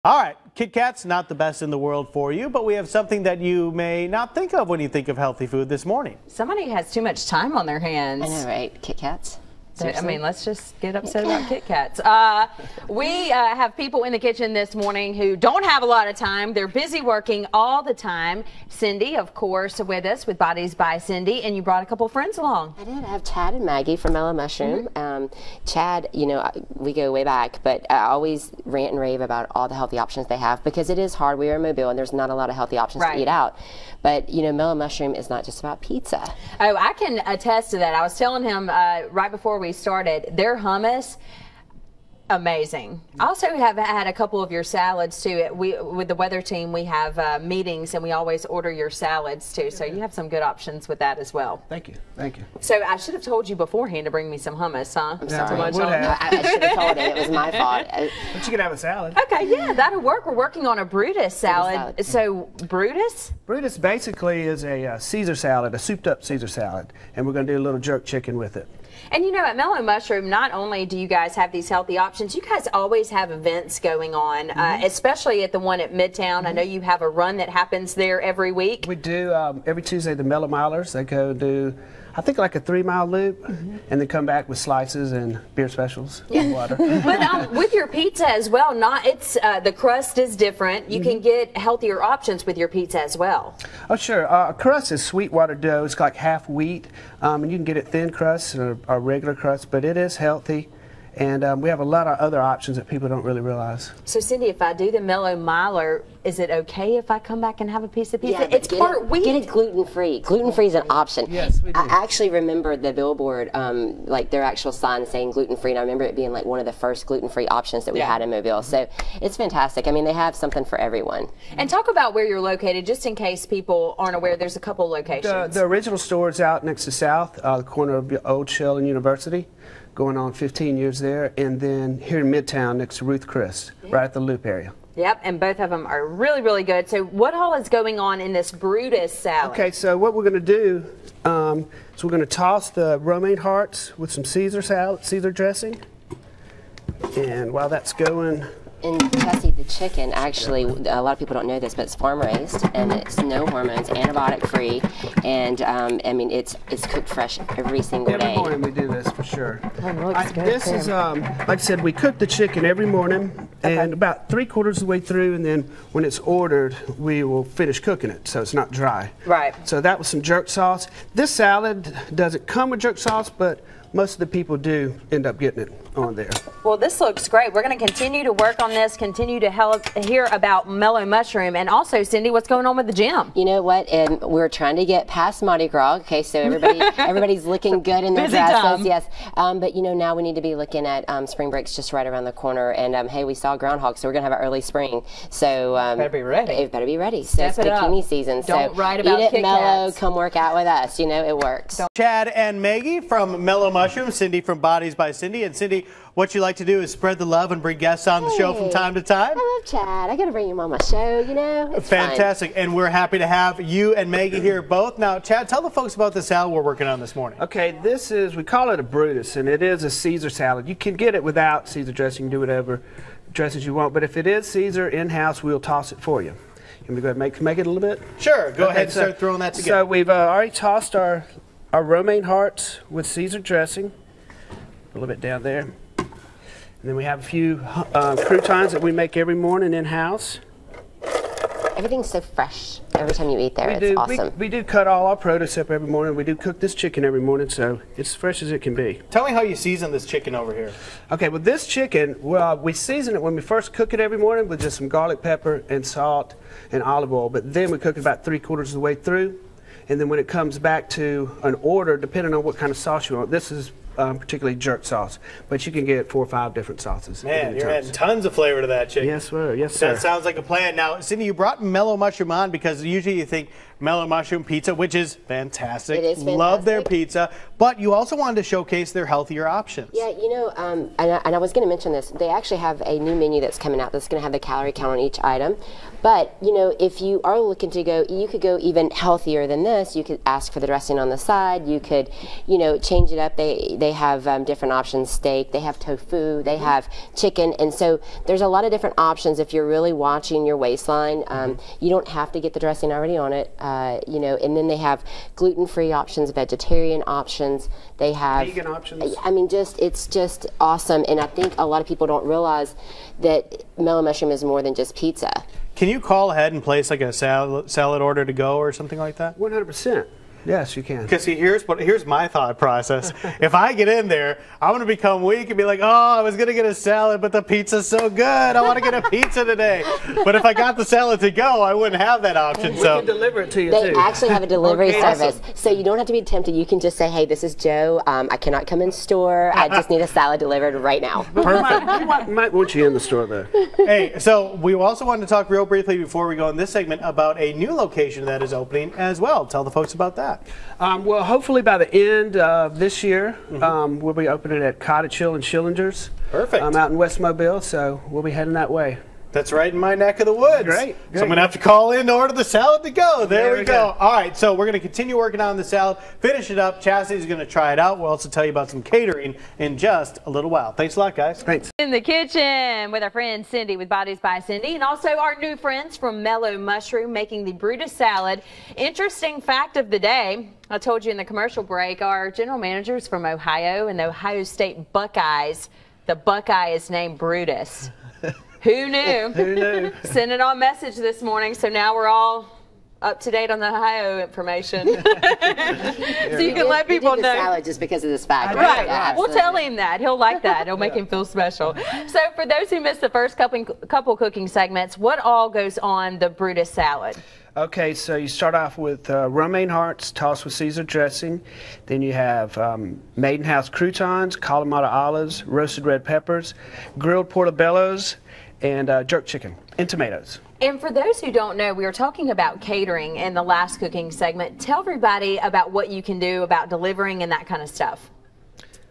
All right, Kit Kat's not the best in the world for you, but we have something that you may not think of when you think of healthy food this morning. Somebody has too much time on their hands. I know, right? Kit Kats. I mean, let's just get upset about Kit Kats. We have people in the kitchen this morning who don't have a lot of time. They're busy working all the time. Cindy, of course, with us with Bodies by Cindy, and you brought a couple friends along. I did. I have Chad and Maggie from Mellow Mushroom. Chad, you know, we go way back, but I always rant and rave about all the healthy options they have because it is hard. We are in Mobile, and there's not a lot of healthy options to eat out. But, you know, Mellow Mushroom is not just about pizza. Oh, I can attest to that. I was telling him right before we started, their hummus, amazing. I also have had a couple of your salads too. With the weather team, we have meetings and we always order your salads too. So you have some good options with that as well. Thank you. Thank you. So I should have told you beforehand to bring me some hummus, huh? I'm sorry. I should have told it. It was my fault. But you can have a salad. Okay, yeah, that'll work. We're working on a Brutus salad. So Brutus? Brutus basically is a Caesar salad, a souped up Caesar salad. And we're going to do a little jerk chicken with it. And you know, at Mellow Mushroom, not only do you guys have these healthy options, you guys always have events going on, especially at the one at Midtown. I know you have a run that happens there every week. We do every Tuesday, the Mellow Milers. They go do, I think, like a 3-mile loop, and then come back with slices and beer specials and water. But with your pizza as well, the crust is different. You can get healthier options with your pizza as well. Oh, sure. Crust is Sweetwater dough. It's like half wheat, and you can get it thin crust or regular crust, but it is healthy. And we have a lot of other options that people don't really realize. So, Cindy, if I do the Mellow Miler, is it okay if I come back and have a piece of pizza? Yeah, it's part wheat. Get it gluten-free. Gluten-free is an option. Yes, we do. I actually remember the billboard, like their actual sign saying gluten-free, and I remember it being like one of the first gluten-free options that we had in Mobile. So it's fantastic. I mean, they have something for everyone. And talk about where you're located, just in case people aren't aware. There's a couple locations. The original store is out next to South, the corner of Old Shell and University. Going on 15 years there, and then here in Midtown next to Ruth Chris, right at the Loop area. Yep, and both of them are really, really good. So what all is going on in this Brutus salad? Okay, so what we're going to do is we're going to toss the romaine hearts with some Caesar dressing, and while that's going... And Jesse, the chicken, actually, a lot of people don't know this, but it's farm raised, and it's no hormones, antibiotic free, and I mean, it's cooked fresh every single day. Every morning we do this for sure. This is, like I said, we cook the chicken every morning, and about 3/4 of the way through, and then when it's ordered, we will finish cooking it, so it's not dry. Right. So that was some jerk sauce. This salad doesn't come with jerk sauce, but most of the people do end up getting it on there. Well, this looks great. We're going to continue to work on this, continue to hear about Mellow Mushroom, and also, Cindy, what's going on with the gym? You know what? And we're trying to get past Mardi Gras. Okay, so everybody's looking good in their dresses. Yes, but you know, now we need to be looking at spring break's just right around the corner, and hey, we saw groundhog, so we're gonna have our early spring. So better be ready. It better be ready. So it's bikini season. Don't so write about eat it Kit mellow. Kats. Come work out with us. You know, it works. Chad and Maggie from Mellow Mushroom, Cindy from Bodies by Cindy. And Cindy, what you like to do is spread the love and bring guests on the show from time to time. I love Chad. I got to bring him on my show, you know. It's fantastic. fun. And we're happy to have you and Maggie here both. Now, Chad, tell the folks about the salad we're working on this morning. Okay, this is, we call it a Brutus, and it is a Caesar salad. You can get it without Caesar dressing, do whatever dressings you want, but if it is Caesar in-house, we'll toss it for you. Can we go ahead and make it a little bit? Sure, go ahead and start throwing that together. So we've already tossed our romaine hearts with Caesar dressing. A little bit down there. And then we have a few croutons that we make every morning in-house. Everything's so fresh every time you eat there. It's awesome. We do cut all our produce up every morning. We do cook this chicken every morning, so it's as fresh as it can be. Tell me how you season this chicken over here. Okay, with this chicken, well, we season it when we first cook it every morning with just some garlic pepper and salt and olive oil, but then we cook it about 3/4 of the way through. And then when it comes back to an order, depending on what kind of sauce you want, this is particularly jerk sauce, but you can get 4 or 5 different sauces. Man, you're adding tons of flavor to that chicken. Yes, sir. Yes, sir. That sounds like a plan. Now, Cindy, you brought Mellow Mushroom on because usually you think Mellow Mushroom Pizza, which is fantastic. It is fantastic. Love their pizza, but you also wanted to showcase their healthier options. Yeah, you know, and I was going to mention this. They actually have a new menu that's coming out that's going to have the calorie count on each item. But, you know, if you are looking to go, you could go even healthier than this. You could ask for the dressing on the side. You could, you know, change it up. They have different options, steak, they have tofu, they have chicken. And so there's a lot of different options if you're really watching your waistline. You don't have to get the dressing already on it, you know, and then they have gluten-free options, vegetarian options. They have vegan options. I mean, it's just awesome. And I think a lot of people don't realize that Mellow Mushroom is more than just pizza. Can you call ahead and place like a salad order to go or something like that? 100%. Yes, you can. Because see, here's my thought process. If I get in there, I'm going to become weak and be like, oh, I was going to get a salad, but the pizza's so good. I want to get a pizza today. But if I got the salad to go, I wouldn't have that option. We So can deliver it to you, They too. actually have a delivery Okay, service, awesome. so you don't have to be tempted. You can just say, hey, this is Joe. I cannot come in store. I just need a salad delivered right now. We might want you in the store, though. hey, so we also wanted to talk real briefly before we go in this segment about a new location that is opening as well. Tell the folks about that. Well, hopefully by the end of this year, we'll be opening at Cottage Hill and Schillinger's. Perfect. Out in West Mobile, so we'll be heading that way. That's right in my neck of the woods. Great, So great. I'm going to have to call in to order the salad to go. There we we go. go. All right, so we're going to continue working on the salad, finish it up. Chastity's going to try it out. We'll also tell you about some catering in just a little while. Thanks a lot, guys. Thanks. In the kitchen with our friend Cindy with Bodies by Cindy, and also our new friends from Mellow Mushroom making the Brutus salad. Interesting fact of the day, I told you in the commercial break, our general manager is from Ohio, and the Ohio State Buckeyes, the Buckeye is named Brutus. Who knew? Who knew? Sent it on message this morning, so now we're all up to date on the Ohio information. So you can let people the know. salad just because of this fact. Right. Yeah, We'll absolutely. tell him that. He'll like that. It'll make him feel special. So for those who missed the first couple cooking segments, what all goes on the Brutus salad? Okay, so you start off with romaine hearts tossed with Caesar dressing. Then you have Maiden House croutons, Kalamata olives, roasted red peppers, grilled portobellos, and jerk chicken, and tomatoes. And for those who don't know, we were talking about catering in the last cooking segment. Tell everybody about what you can do about delivering and that kind of stuff.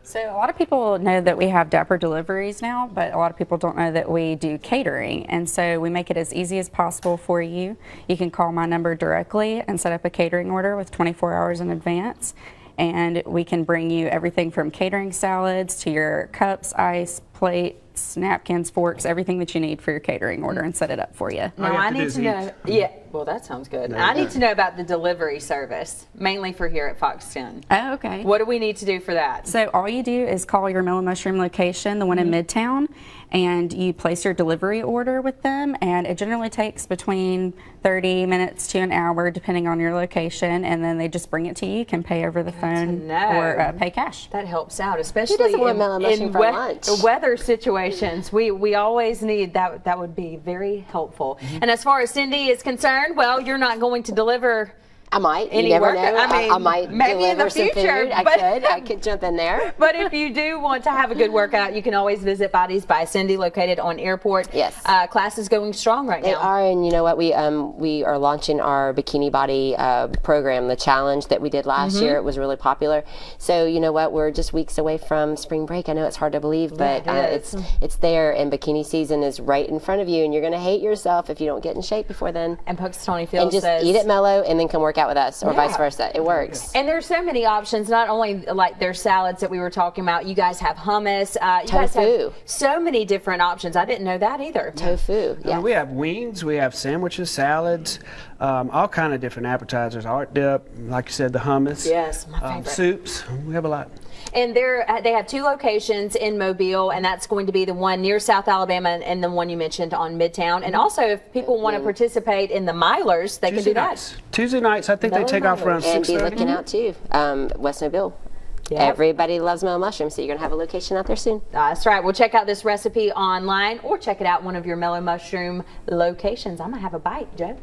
So a lot of people know that we have Dapper deliveries now, but a lot of people don't know that we do catering. And so we make it as easy as possible for you. You can call my number directly and set up a catering order with 24 hours in advance. And we can bring you everything from catering salads to your cups, ice, plates, napkins, forks, everything that you need for your catering order and set it up for you. Now I need to know. Yeah, well that sounds good. I need to know about the delivery service, mainly for here at Fox 10. Oh, okay. What do we need to do for that? So all you do is call your Mellow Mushroom location, the one in Midtown, and you place your delivery order with them, and it generally takes between 30 minutes to an hour depending on your location, and then they just bring it to you. You can pay over the phone know. or pay cash. That helps out, especially doesn't want mellow mushroom in for lunch? weather situations. We always need that. That would be very helpful. And as far as Cindy is concerned, well, you're not going to deliver. I might. Any You never work? know. I mean, I might maybe in deliver the some future, food. but- I could jump in there. But if you do want to have a good workout, you can always visit Bodies by Cindy, located on Airport. Yes. Class is going strong right They now. are, and you know what? We are launching our bikini body program, the challenge that we did last year. It was really popular. So you know what? We're just weeks away from spring break. I know it's hard to believe, but it is. it's there, and bikini season is right in front of you, and you're going to hate yourself if you don't get in shape before then. And Punxsutawney Phil And just says, eat it mellow, and then come work out with us, or Yeah. vice versa. It works. And there's so many options, not only like their salads that we were talking about. You guys have hummus. You guys have Tofu. so many different options. I didn't know that either. Tofu. Yeah. We have wings, we have sandwiches, salads, all kind of different appetizers, art dip, like you said, the hummus. Yes, my favorite. Soups, we have a lot. And they have 2 locations in Mobile, and that's going to be the one near South Alabama and the one you mentioned on Midtown. And also, if people want to participate in the Milers, they can do that. Tuesday nights, I think they Mellow take off around And be 6:30. looking out too. West Mobile. Yep. Everybody loves mellow mushroom, so you're gonna have a location out there soon. That's right. We'll check out this recipe online or check it out at one of your Mellow Mushroom locations. I'm going to have a bite, Joe.